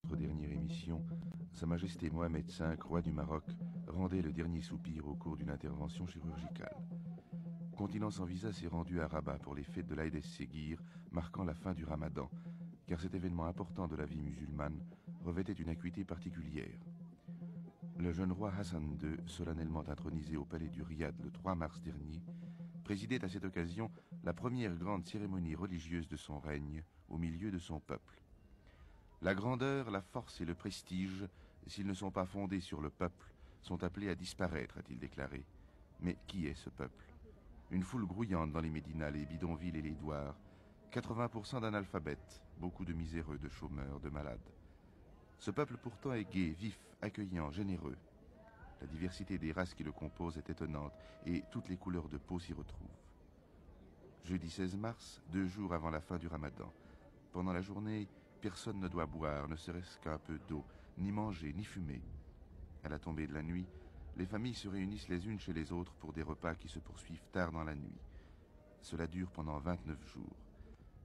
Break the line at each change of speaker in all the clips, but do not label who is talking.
Notre dernière émission, Sa Majesté Mohamed V, roi du Maroc, rendait le dernier soupir au cours d'une intervention chirurgicale. Continent sans visa s'est rendu à Rabat pour les fêtes de l'Aïd es-Séguir, marquant la fin du Ramadan, car cet événement important de la vie musulmane revêtait une acuité particulière. Le jeune roi Hassan II, solennellement intronisé au palais du Riyad le 3 mars dernier, présidait à cette occasion la première grande cérémonie religieuse de son règne au milieu de son peuple. La grandeur, la force et le prestige, s'ils ne sont pas fondés sur le peuple, sont appelés à disparaître, a-t-il déclaré. Mais qui est ce peuple? Une foule grouillante dans les médinas, les bidonvilles et les douars, 80% d'analphabètes, beaucoup de miséreux, de chômeurs, de malades. Ce peuple pourtant est gai, vif, accueillant, généreux. La diversité des races qui le composent est étonnante et toutes les couleurs de peau s'y retrouvent. Jeudi 16 mars, 2 jours avant la fin du Ramadan. Pendant la journée, personne ne doit boire, ne serait-ce qu'un peu d'eau, ni manger, ni fumer. À la tombée de la nuit, les familles se réunissent les unes chez les autres pour des repas qui se poursuivent tard dans la nuit. Cela dure pendant 29 jours.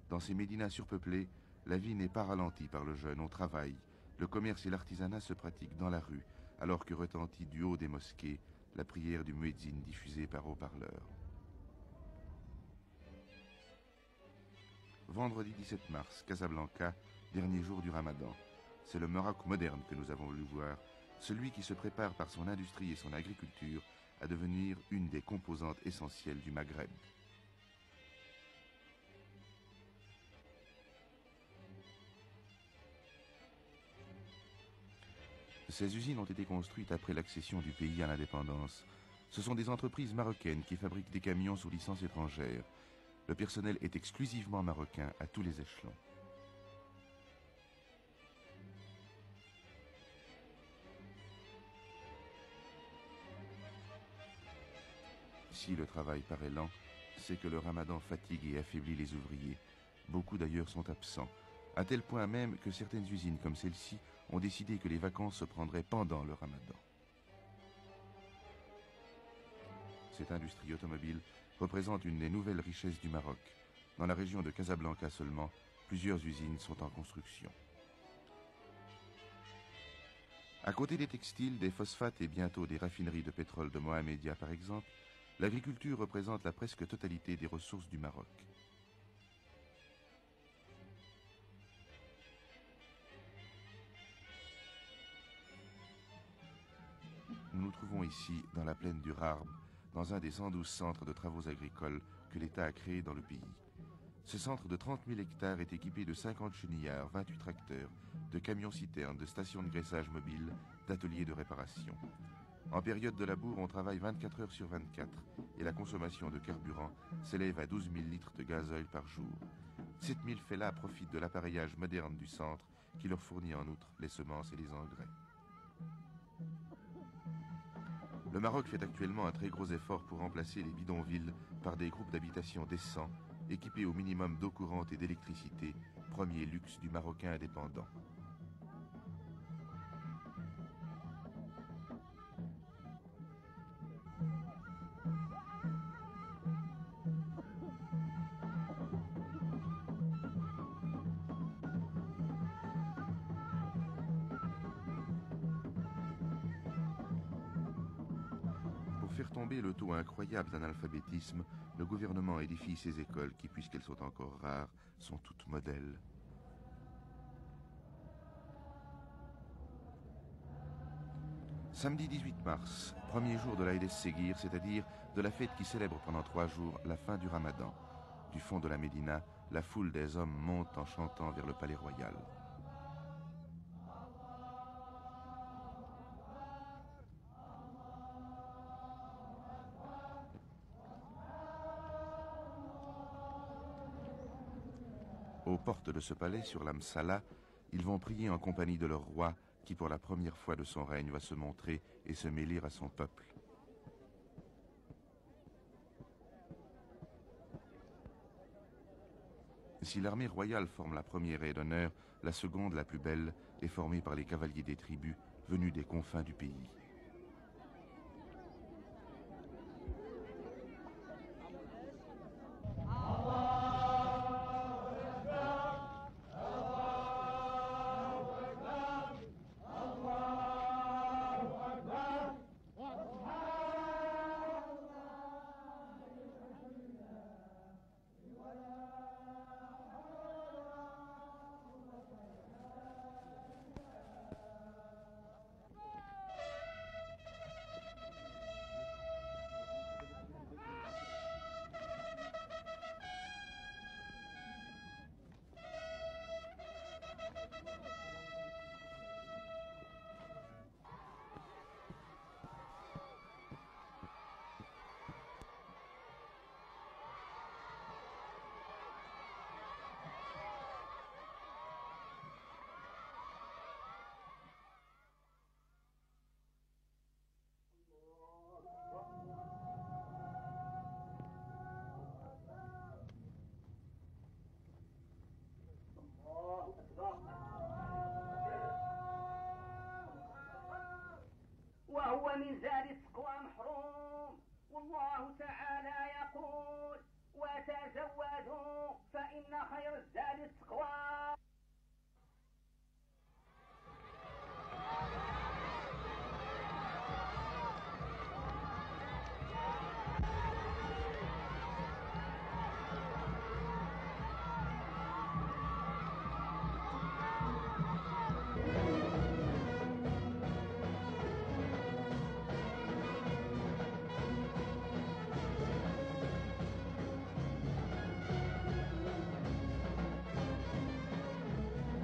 Dans ces médinas surpeuplés, la vie n'est pas ralentie par le jeûne, on travaille. Le commerce et l'artisanat se pratiquent dans la rue, alors que retentit du haut des mosquées la prière du muezzin diffusée par haut-parleurs. Vendredi 17 mars, Casablanca, dernier jour du Ramadan. C'est le Maroc moderne que nous avons voulu voir, celui qui se prépare par son industrie et son agriculture à devenir une des composantes essentielles du Maghreb. Ces usines ont été construites après l'accession du pays à l'indépendance. Ce sont des entreprises marocaines qui fabriquent des camions sous licence étrangère. Le personnel est exclusivement marocain à tous les échelons. Si le travail paraît lent, c'est que le Ramadan fatigue et affaiblit les ouvriers. Beaucoup d'ailleurs sont absents, à tel point même que certaines usines comme celle-ci ont décidé que les vacances se prendraient pendant le Ramadan. Cette industrie automobile représente une des nouvelles richesses du Maroc. Dans la région de Casablanca seulement, plusieurs usines sont en construction. À côté des textiles, des phosphates et bientôt des raffineries de pétrole de Mohamedia par exemple, l'agriculture représente la presque totalité des ressources du Maroc. Nous nous trouvons ici, dans la plaine du Rarb, dans un des 112 centres de travaux agricoles que l'État a créés dans le pays. Ce centre de 30 000 hectares est équipé de 50 chenillards, 28 tracteurs, de camions-citernes, de stations de graissage mobiles, d'ateliers de réparation. En période de labour, on travaille 24 heures sur 24 et la consommation de carburant s'élève à 12 000 litres de gasoil par jour. 7 000 fellahs profitent de l'appareillage moderne du centre qui leur fournit en outre les semences et les engrais. Le Maroc fait actuellement un très gros effort pour remplacer les bidonvilles par des groupes d'habitation décents, équipés au minimum d'eau courante et d'électricité, premier luxe du Marocain indépendant. Pour faire tomber le taux incroyable d'analphabétisme, le gouvernement édifie ces écoles qui, puisqu'elles sont encore rares, sont toutes modèles. Samedi 18 mars, premier jour de l'Aïd es-Séguir, c'est-à-dire de la fête qui célèbre pendant 3 jours la fin du Ramadan. Du fond de la Médina, la foule des hommes monte en chantant vers le palais royal. Aux portes de ce palais, sur la Msala, ils vont prier en compagnie de leur roi, qui pour la première fois de son règne va se montrer et se mêler à son peuple. Si l'armée royale forme la première aide d'honneur, la seconde, la plus belle, est formée par les cavaliers des tribus venus des confins du pays.
ومن زاد التقوى محروم. والله تعالى يقول وتزودوا فإن خير الزاد التقوى.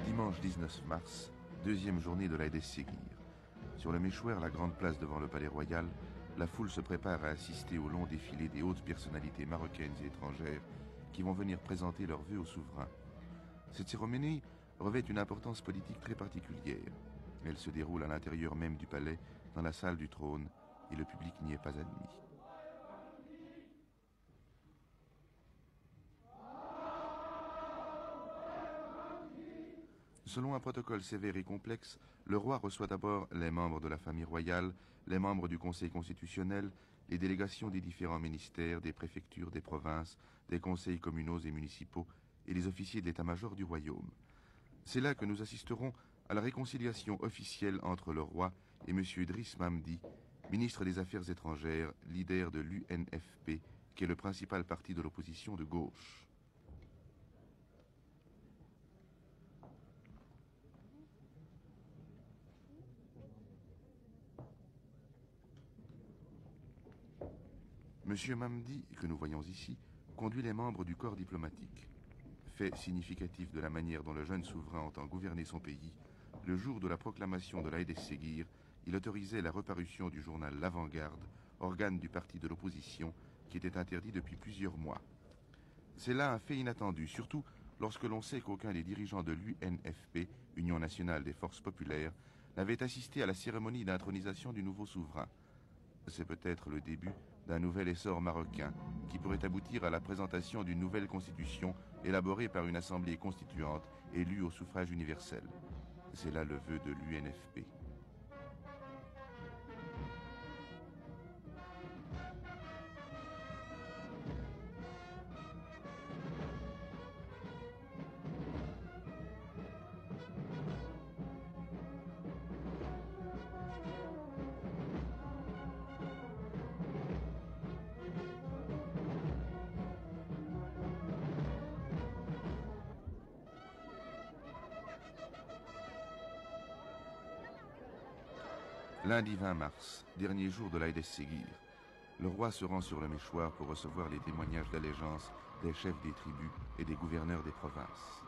Dimanche 19 mars, deuxième journée de l'Aïd es-Séguir. Sur le Méchouer, la grande place devant le palais royal, la foule se prépare à assister au long défilé des hautes personnalités marocaines et étrangères qui vont venir présenter leurs vœux au souverain. Cette cérémonie revêt une importance politique très particulière. Elle se déroule à l'intérieur même du palais, dans la salle du trône, et le public n'y est pas admis. Selon un protocole sévère et complexe, le roi reçoit d'abord les membres de la famille royale, les membres du Conseil constitutionnel, les délégations des différents ministères, des préfectures, des provinces, des conseils communaux et municipaux et les officiers de l'état-major du royaume. C'est là que nous assisterons à la réconciliation officielle entre le roi et M. Driss Mamdi, ministre des Affaires étrangères, leader de l'UNFP, qui est le principal parti de l'opposition de gauche. M. Mamdi, que nous voyons ici, conduit les membres du corps diplomatique. Fait significatif de la manière dont le jeune souverain entend gouverner son pays, le jour de la proclamation de l'Aïd es-Séguir, il autorisait la reparution du journal L'Avant-Garde, organe du parti de l'opposition, qui était interdit depuis plusieurs mois. C'est là un fait inattendu, surtout lorsque l'on sait qu'aucun des dirigeants de l'UNFP, Union nationale des forces populaires, n'avait assisté à la cérémonie d'intronisation du nouveau souverain. C'est peut-être le début d'un nouvel essor marocain qui pourrait aboutir à la présentation d'une nouvelle constitution élaborée par une assemblée constituante élue au suffrage universel. C'est là le vœu de l'UNFP. Lundi 20 mars, dernier jour de l'Aïd es-Séguir, le roi se rend sur le Méchouar pour recevoir les témoignages d'allégeance des chefs des tribus et des gouverneurs des provinces.